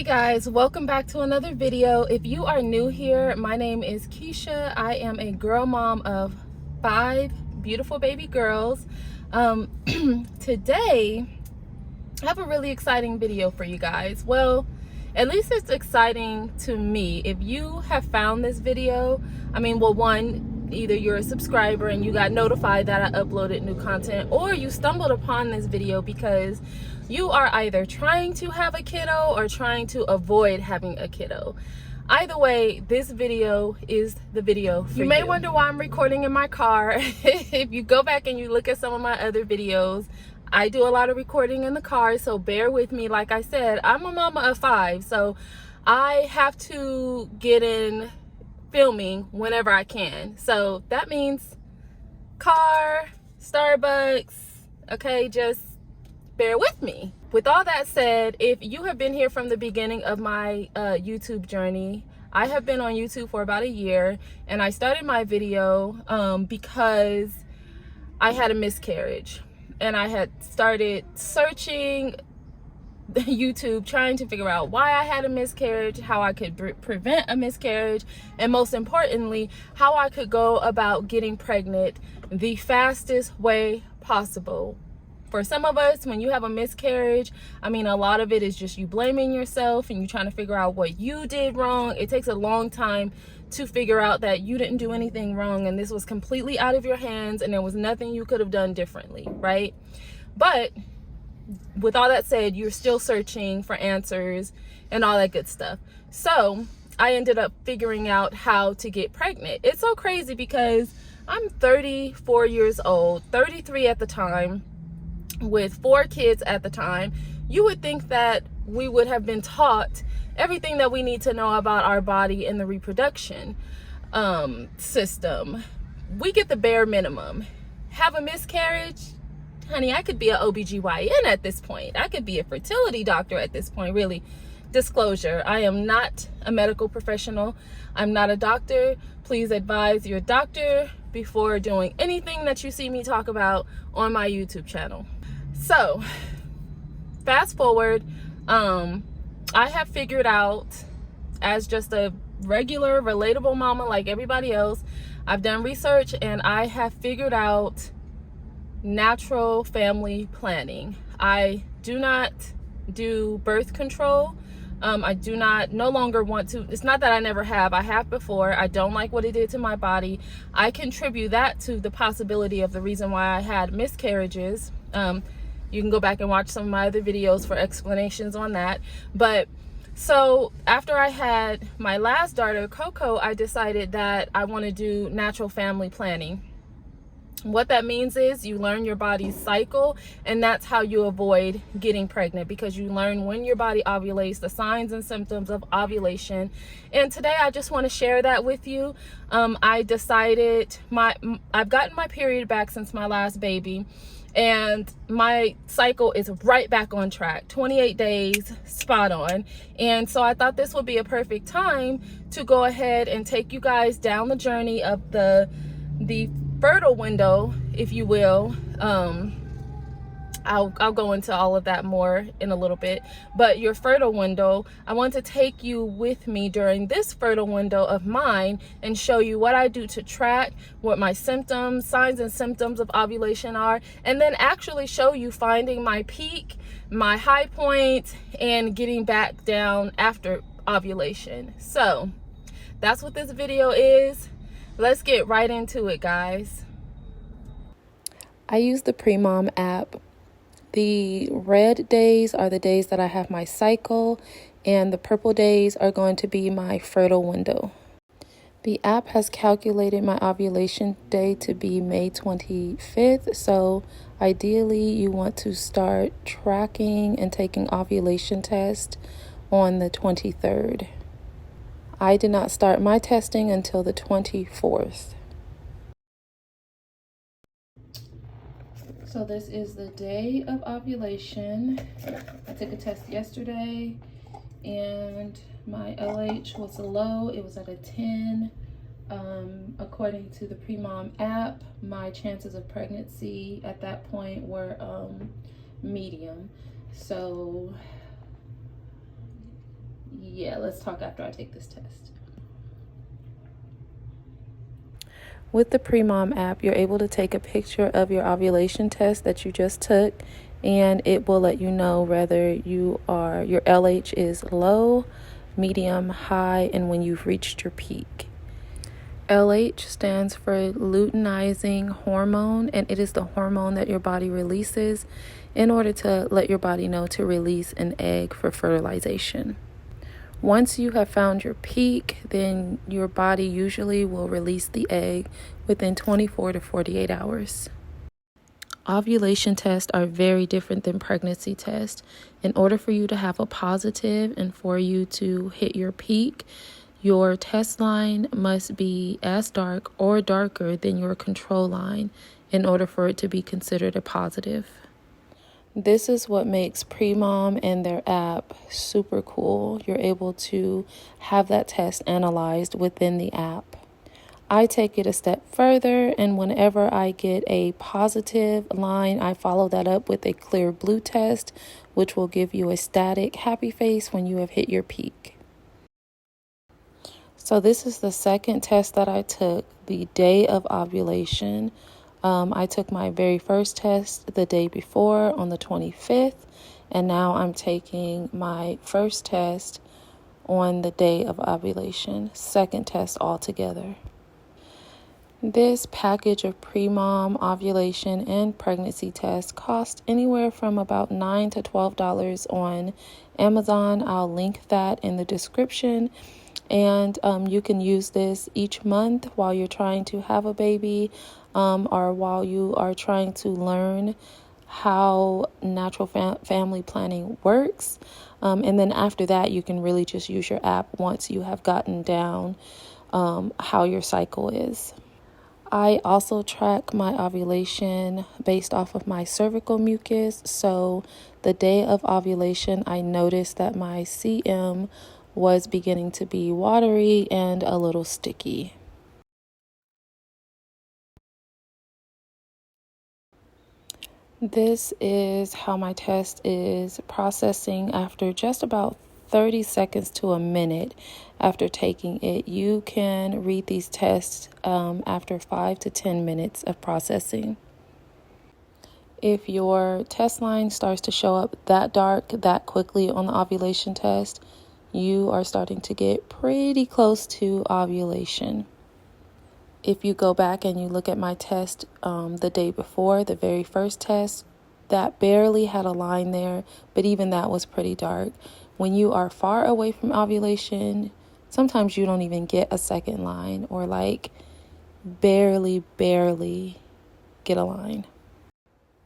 Guys, welcome back to another video. If you are new here, my name is Keisha. I am a girl mom of 5 beautiful baby girls. Today I have a really exciting video for you guys. Well, at least it's exciting to me. If you have found this video, one, either you're a subscriber and you got notified that I uploaded new content, or you stumbled upon this video because you are either trying to have a kiddo or trying to avoid having a kiddo. Either way, this video is the video for you. You may wonder why I'm recording in my car. If you go back and you look at some of my other videos, I do a lot of recording in the car, so bear with me. Like I said, I'm a mama of 5, so I have to get in filming whenever I can. So that means car, Starbucks, okay, just bear with me. With all that said, if you have been here from the beginning of my YouTube journey, I have been on YouTube for about a year, and I started my video because I had a miscarriage, and I had started searching YouTube trying to figure out why I had a miscarriage, how I could prevent a miscarriage, and most importantly, how I could go about getting pregnant the fastest way possible. For some of us, when you have a miscarriage, a lot of it is just you blaming yourself and you trying to figure out what you did wrong. It takes a long time to figure out that you didn't do anything wrong and this was completely out of your hands and there was nothing you could have done differently, right? But with all that said, you're still searching for answers and all that good stuff. So I ended up figuring out how to get pregnant. It's so crazy because I'm 34 years old, 33 at the time, with 4 kids at the time. You would think that we would have been taught everything that we need to know about our body and the reproduction system. We get the bare minimum. Have a miscarriage? Honey, I could be an OBGYN at this point. I could be a fertility doctor at this point, really. Disclosure, I am not a medical professional. I'm not a doctor. Please advise your doctor before doing anything that you see me talk about on my YouTube channel. So, fast forward, I have figured out, as just a regular, relatable mama like everybody else, I've done research and I have figured out natural family planning. I do not do birth control. I do not, no longer want to. It's not that I never have. I have before. I don't like what it did to my body. I contribute that to the possibility of the reason why I had miscarriages. You can go back and watch some of my other videos for explanations on that. But so after I had my last daughter, Coco, I decided that I want to do natural family planning. What that means is you learn your body's cycle, and that's how you avoid getting pregnant, because you learn when your body ovulates, the signs and symptoms of ovulation. And today I just want to share that with you. I decided I've gotten my period back since my last baby, and my cycle is right back on track, 28 days, spot on. And so I thought this would be a perfect time to go ahead and take you guys down the journey of the fertile window, if you will. I'll go into all of that more in a little bit, but your fertile window, I want to take you with me during this fertile window of mine and show you what I do to track what my symptoms, signs and symptoms of ovulation are, and then actually show you finding my peak, my high point, and getting back down after ovulation. So that's what this video is. Let's get right into it, guys. I use the Premom app. The red days are the days that I have my cycle, and the purple days are going to be my fertile window. The app has calculated my ovulation day to be May 25th, so ideally you want to start tracking and taking ovulation tests on the 23rd. I did not start my testing until the 24th. So this is the day of ovulation. I took a test yesterday and my LH was low. It was at a 10. According to the Premom app, my chances of pregnancy at that point were medium. So yeah, let's talk after I take this test. With the PreMom app, you're able to take a picture of your ovulation test that you just took, and it will let you know whether your LH is low, medium, high, and when you've reached your peak. LH stands for luteinizing hormone, and it is the hormone that your body releases in order to let your body know to release an egg for fertilization. Once you have found your peak, then your body usually will release the egg within 24 to 48 hours. Ovulation tests are very different than pregnancy tests. In order for you to have a positive and for you to hit your peak, your test line must be as dark or darker than your control line in order for it to be considered a positive. This is what makes PreMom and their app super cool. You're able to have that test analyzed within the app. I take it a step further, and whenever I get a positive line, I follow that up with a clear blue test, which will give you a static happy face when you have hit your peak. So this is the second test that I took the day of ovulation. I took my very first test the day before on the 25th, and now I'm taking my first test on the day of ovulation, second test altogether. This package of PreMom, ovulation, and pregnancy tests cost anywhere from about $9 to $12 on Amazon. I'll link that in the description. And you can use this each month while you're trying to have a baby, or while you are trying to learn how natural family planning works. And then after that, you can really just use your app once you have gotten down how your cycle is. I also track my ovulation based off of my cervical mucus. So the day of ovulation, I noticed that my CM was beginning to be watery and a little sticky. This is how my test is processing after just about 30 seconds to a minute after taking it. You can read these tests after 5 to 10 minutes of processing. If your test line starts to show up that dark that quickly on the ovulation test, you are starting to get pretty close to ovulation. If you go back and you look at my test the day before, the very first test, that barely had a line there, but even that was pretty dark. When you are far away from ovulation, sometimes you don't even get a second line, or like barely get a line.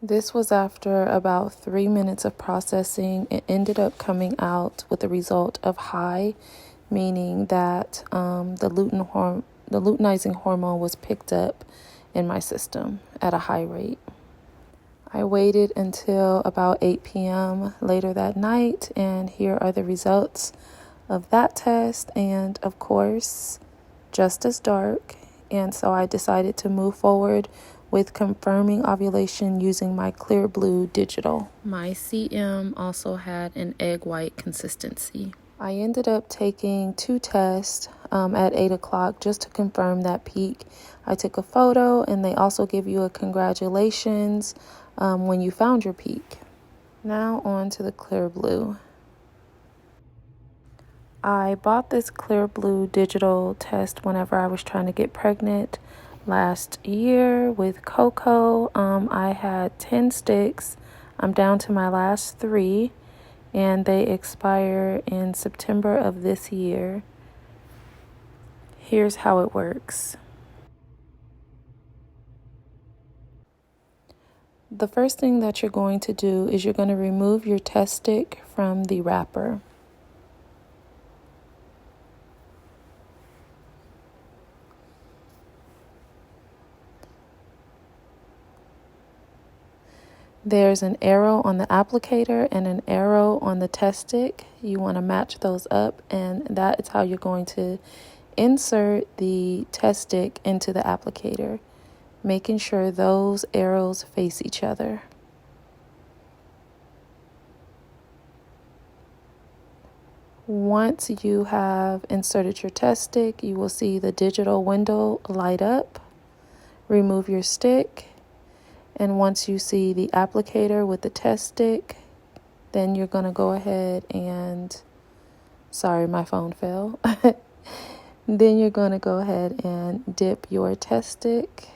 This was after about 3 minutes of processing. It ended up coming out with the result of high, meaning that the luteinizing hormone was picked up in my system at a high rate. I waited until about 8 p.m. later that night, and here are the results of that test, and of course, just as dark. And so I decided to move forward with confirming ovulation using my clear blue digital. My CM also had an egg white consistency. I ended up taking 2 tests at 8 o'clock just to confirm that peak. I took a photo, and they also give you a congratulations when you found your peak. Now on to the clear blue. I bought this clear blue digital test whenever I was trying to get pregnant last year with Coco. I had 10 sticks. I'm down to my last 3, and they expire in September of this year. Here's how it works. The first thing that you're going to do is you're going to remove your test stick from the wrapper. There's an arrow on the applicator and an arrow on the test stick. You want to match those up, and that is how you're going to insert the test stick into the applicator, making sure those arrows face each other. Once you have inserted your test stick, you will see the digital window light up. Remove your stick, and once you see the applicator with the test stick, then you're going to go ahead and, sorry, my phone fell. Then you're going to go ahead and dip your test stick.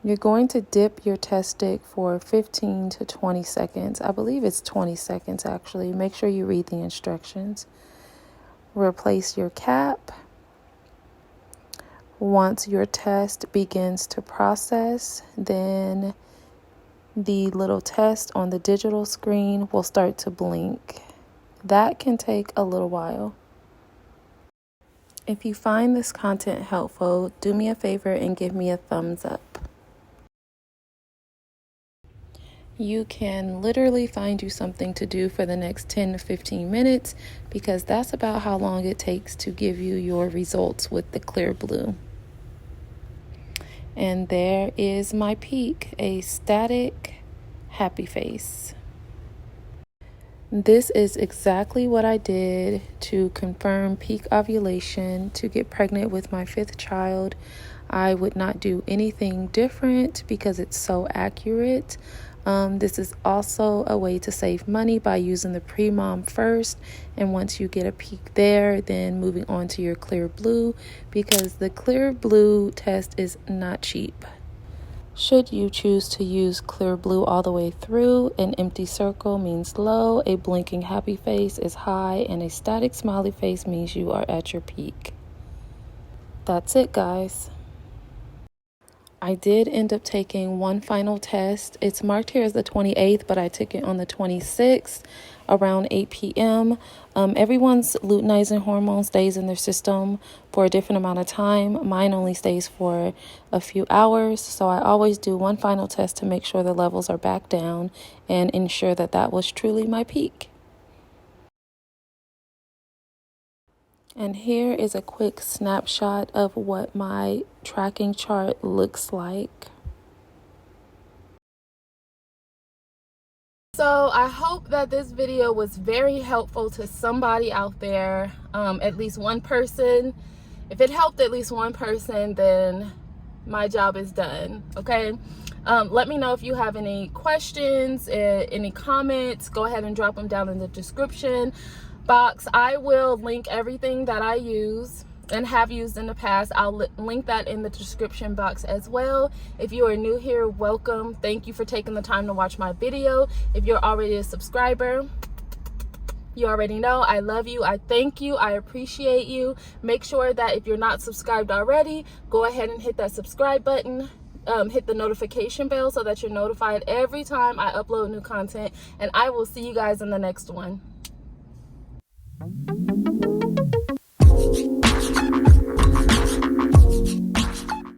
You're going to dip your test stick for 15 to 20 seconds. I believe it's 20 seconds actually. Make sure you read the instructions. Replace your cap. Once your test begins to process, then the little test on the digital screen will start to blink. That can take a little while. If you find this content helpful, do me a favor and give me a thumbs up. You can literally find you something to do for the next 10 to 15 minutes because that's about how long it takes to give you your results with the clear blue. And there is my peak, a static happy face. This is exactly what I did to confirm peak ovulation to get pregnant with my 5th child. I would not do anything different because it's so accurate. This is also a way to save money by using the pre-mom first, and once you get a peak there, then moving on to your clear blue, because the clear blue test is not cheap. Should you choose to use clear blue all the way through, an empty circle means low, a blinking happy face is high, and a static smiley face means you are at your peak. That's it, guys. I did end up taking one final test. It's marked here as the 28th, but I took it on the 26th around 8 p.m. Everyone's luteinizing hormone stays in their system for a different amount of time. Mine only stays for a few hours, so I always do one final test to make sure the levels are back down and ensure that that was truly my peak. And here is a quick snapshot of what my tracking chart looks like. So I hope that this video was very helpful to somebody out there, at least one person. If it helped at least one person, then my job is done, okay? Let me know if you have any questions, any comments. Go ahead and drop them down in the description box. I will link everything that I use and have used in the past. I'll link that in the description box as well. If you are new here, welcome. Thank you for taking the time to watch my video. If you're already a subscriber, you already know I love you, I thank you, I appreciate you. Make sure that if you're not subscribed already, go ahead and hit that subscribe button. Hit the notification bell so that you're notified every time I upload new content, and I will see you guys in the next one.